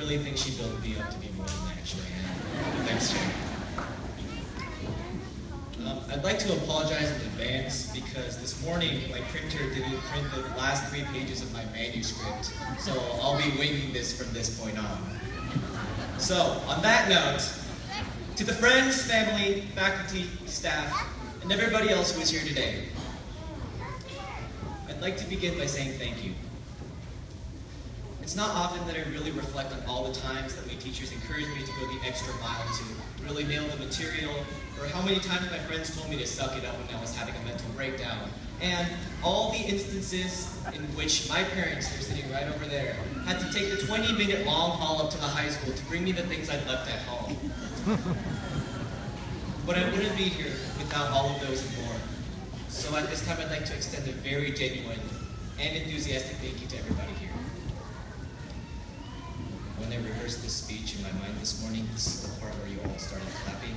really think she built me up to be more than I actually am. But thanks, Jay. I'd like to apologize in advance because this morning my printer didn't print the last 3 pages of my manuscript, so I'll be winging this from this point on. So, on that note, to the friends, family, faculty, staff, and everybody else who is here today, I'd like to begin by saying thank you. It's not often that I really reflect on all the times that my teachers encouraged me to go the extra mile to really nail the material, or how many times my friends told me to suck it up when I was having a mental breakdown, and all the instances in which my parents, they're sitting right over there, had to take the 20-minute long haul up to the high school to bring me the things I'd left at home. But I wouldn't be here without all of those and more. So at this time, I'd like to extend a very genuine and enthusiastic thank you to everybody here. When I rehearsed this speech in my mind this morning, this is the part where you all started clapping.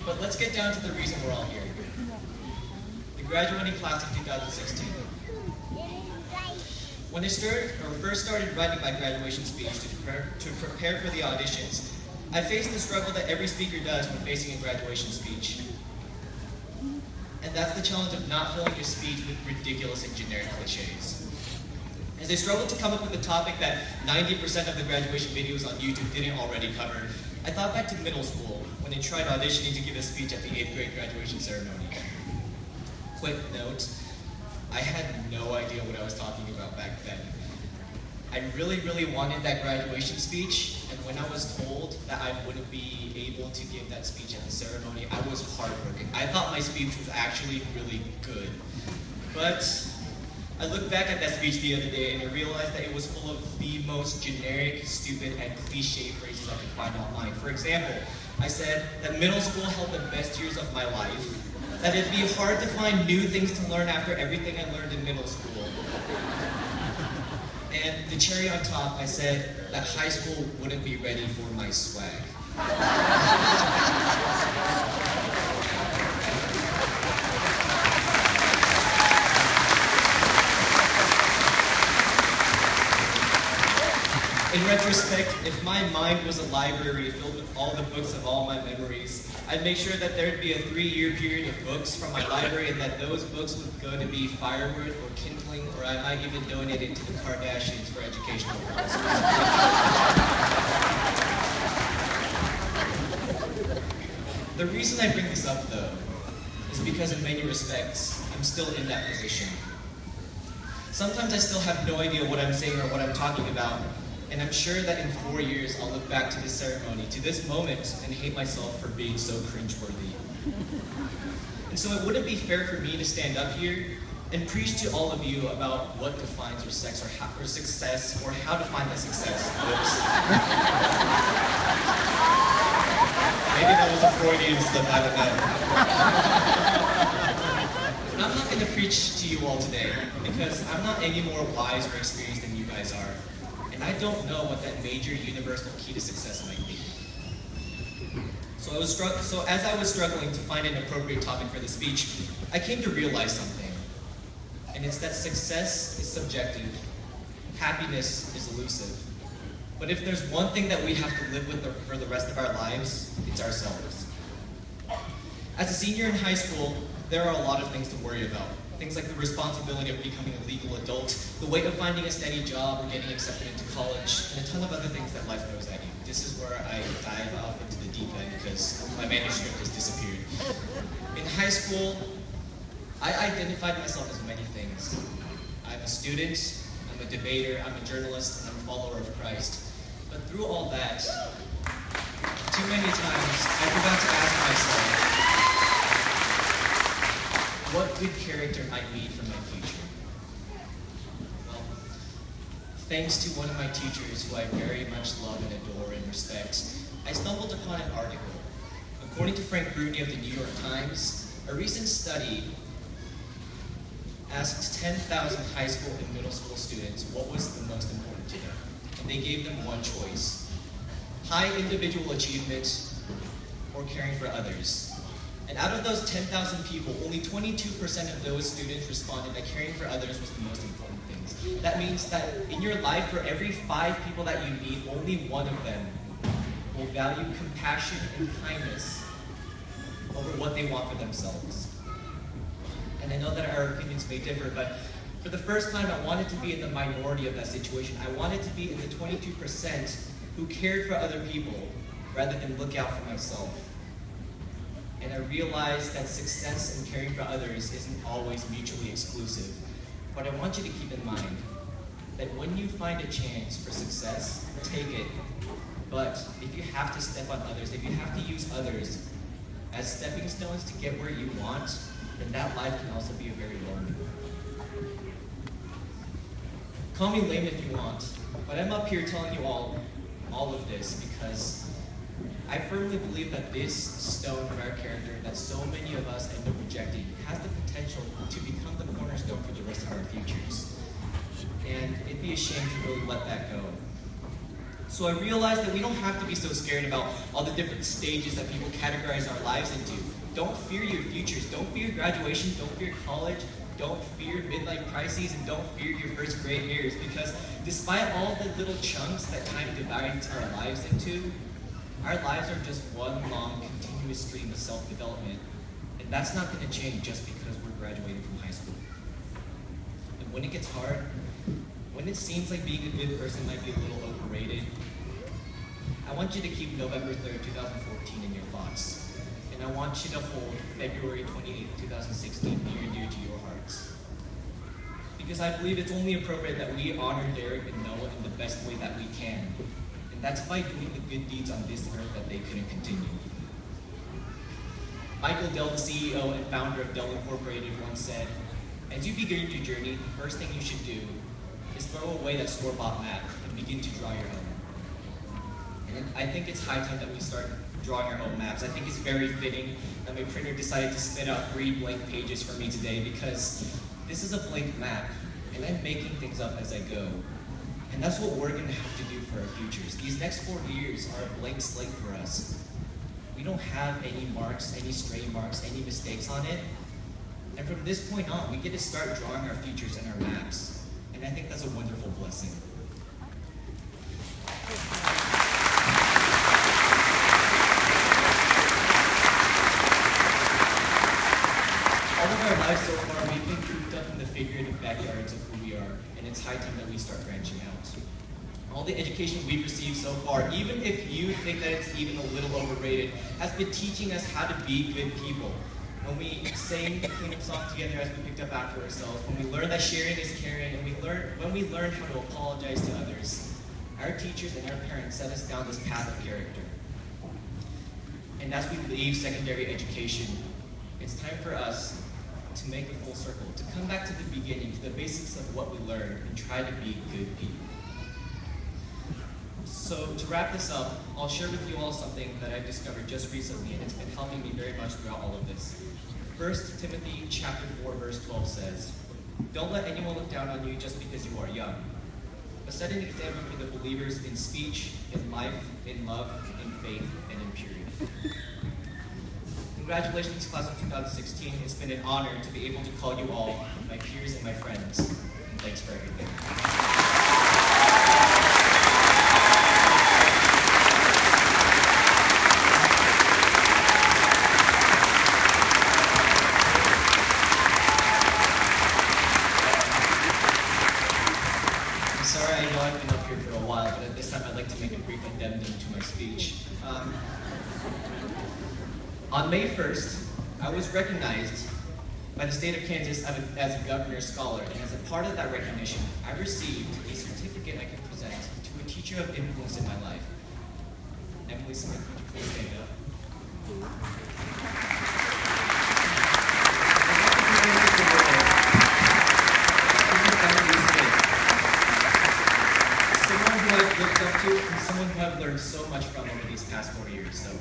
But let's get down to the reason we're all here. The graduating class of 2016. When I first started writing my graduation speech to prepare for the auditions, I faced the struggle that every speaker does when facing a graduation speech. And that's the challenge of not filling your speech with ridiculous and generic cliches. As I struggled to come up with a topic that 90% of the graduation videos on YouTube didn't already cover, I thought back to middle school when I tried auditioning to give a speech at the 8th grade graduation ceremony. Quick note, I had no idea what I was talking about back then. I really wanted that graduation speech, and when I was told that I wouldn't be able to give that speech at the ceremony, I was heartbroken. I thought my speech was actually really good. But I looked back at that speech the other day and I realized that it was full of the most generic, stupid, and cliche phrases I could find online. For example, I said that middle school held the best years of my life, that it'd be hard to find new things to learn after everything I learned in middle school. And the cherry on top, I said that high school wouldn't be ready for my swag. In retrospect, if my mind was a library filled with all the books of all my memories, I'd make sure that there'd be a 3-year period of books from my library and that those books would go to be firewood or kindling, or I might even donate it to the Kardashians for educational purposes. The reason I bring this up, though, is because in many respects, I'm still in that position. Sometimes I still have no idea what I'm saying or what I'm talking about, and I'm sure that in 4 years, I'll look back to this ceremony, to this moment, and hate myself for being so cringeworthy. And so it wouldn't be fair for me to stand up here and preach to all of you about what defines your sex or success, or how to find that success. Whoops. Maybe that was a Freudian slip, I don't know. I'm not going to preach to you all today, because I'm not any more wise or experienced than you guys are. And I don't know what that major universal key to success might be. So as I was struggling to find an appropriate topic for the speech, I came to realize something. And it's that success is subjective, happiness is elusive. But if there's one thing that we have to live with for the rest of our lives, it's ourselves. As a senior in high school, there are a lot of things to worry about. Things like the responsibility of becoming a legal adult, the weight of finding a steady job or getting accepted into college, and a ton of other things that life throws at you. This is where I dive off into the deep end because my manuscript has disappeared. In high school, I identified myself as many things. I'm a student, I'm a debater, I'm a journalist, and I'm a follower of Christ. But through all that, too many times I forgot to ask myself, what good character I need for my future? Well, thanks to one of my teachers who I very much love and adore and respect, I stumbled upon an article. According to Frank Bruni of the New York Times, a recent study asked 10,000 high school and middle school students what was the most important to them. And they gave them one choice: high individual achievement or caring for others. And out of those 10,000 people, only 22% of those students responded that caring for others was the most important thing. That means that in your life, for every 5 people that you meet, only one of them will value compassion and kindness over what they want for themselves. And I know that our opinions may differ, but for the first time, I wanted to be in the minority of that situation. I wanted to be in the 22% who cared for other people rather than look out for myself. And I realized that success in caring for others isn't always mutually exclusive. But I want you to keep in mind that when you find a chance for success, take it. But if you have to step on others, if you have to use others as stepping stones to get where you want, then that life can also be a very lonely one. Call me lame if you want, but I'm up here telling you all of this because I firmly believe that this stone of our character that so many of us end up rejecting has the potential to become the cornerstone for the rest of our futures. And it'd be a shame to really let that go. So I realized that we don't have to be so scared about all the different stages that people categorize our lives into. Don't fear your futures. Don't fear graduation. Don't fear college. Don't fear midlife crises, and don't fear your first gray hairs, because despite all the little chunks that time divides our lives into, our lives are just one long, continuous stream of self-development, and that's not going to change just because we're graduating from high school. And when it gets hard, when it seems like being a good person might be a little overrated, I want you to keep November 3rd, 2014 in your thoughts. And I want you to hold February 28th, 2016 near and dear to your hearts. Because I believe it's only appropriate that we honor Derek and Noah in the best way that we can. And that's by doing the good deeds on this earth that they couldn't continue. Michael Dell, the CEO and founder of Dell Incorporated, once said, as you begin your journey, the first thing you should do is throw away that store-bought map and begin to draw your own. And I think it's high time that we start drawing our own maps. I think it's very fitting that my printer decided to spit out 3 blank pages for me today, because this is a blank map, and I'm making things up as I go. And that's what we're going to have to do for our futures. These next 4 years are a blank slate for us. We don't have any marks, any stray marks, any mistakes on it. And from this point on, we get to start drawing our futures and our maps. And I think that's a wonderful blessing. All of our lives so far, we've been cooped up in the figurative backyards of who we are, and it's high time that we start branching out. All the education we've received so far, even if you think that it's even a little overrated, has been teaching us how to be good people. When we sang the cleanup song together as we picked up after ourselves, when we learned that sharing is caring, and when we learned how to apologize to others, our teachers and our parents set us down this path of character. And as we leave secondary education, it's time for us to make a full circle, to come back to the beginning, to the basics of what we learned, and try to be good people. So to wrap this up, I'll share with you all something that I've discovered just recently, and it's been helping me very much throughout all of this. 1 Timothy chapter 4, verse 12 says, don't let anyone look down on you just because you are young, but set an example for the believers in speech, in life, in love, in faith, and in purity. Congratulations, class of 2016. It's been an honor to be able to call you all my peers and my friends. And thanks for everything. I'm sorry, I know I've been up here for a while, but at this time I'd like to make a brief addendum to my speech. On May 1st, I was recognized by the state of Kansas as a Governor's Scholar, and as a part of that recognition, I received a certificate I can present to a teacher of influence in my life. Emily Smith, would you please stand up? Someone who I've looked up to, and someone who I've learned so much from over these past 4 years. So